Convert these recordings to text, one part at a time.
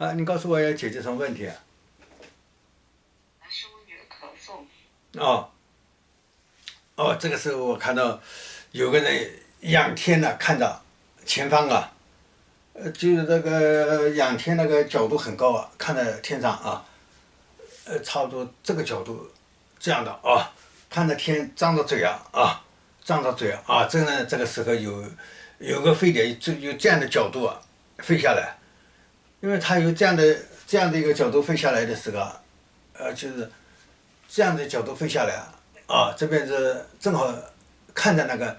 啊，你告诉我要解决什么问题啊？是我女儿咳嗽。哦哦，这个时候我看到有个人仰天呢，看到前方啊，就是那个仰天那个角度很高啊，看到天上啊，差不多这个角度这样的啊，看着天，张着嘴张着嘴真的这个时候有个飞碟就有这样的角度飞下来，因为它有这样的一个角度飞下来的时候就是这样的角度飞下来这边是正好看着那个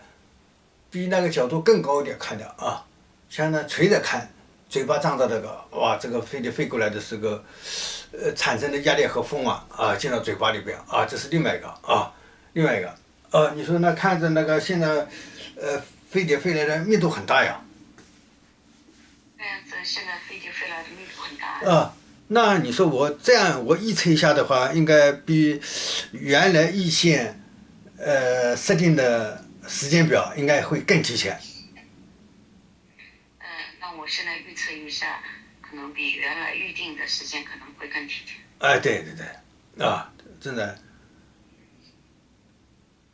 比那个角度更高一点看的像那垂着看，嘴巴张着那个，哇，这个飞碟飞过来的时候，产生的压力和风进到嘴巴里边这是另外一个另外一个你说那看着那个现在飞碟飞来的密度很大呀。这样子，现在飞碟飞来的密度很大。那你说我这样我预测一下的话，应该比原来预先设定的时间表应该会更提前。那我现在预测一下，可能比原来预定的时间可能会更提前。哎，对对对，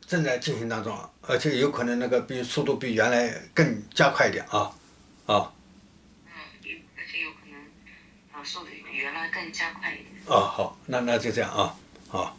正在进行当中，而且有可能那个速度比原来更加快一点啊而且有可能速度比原来更加快一点。好，那就这样好。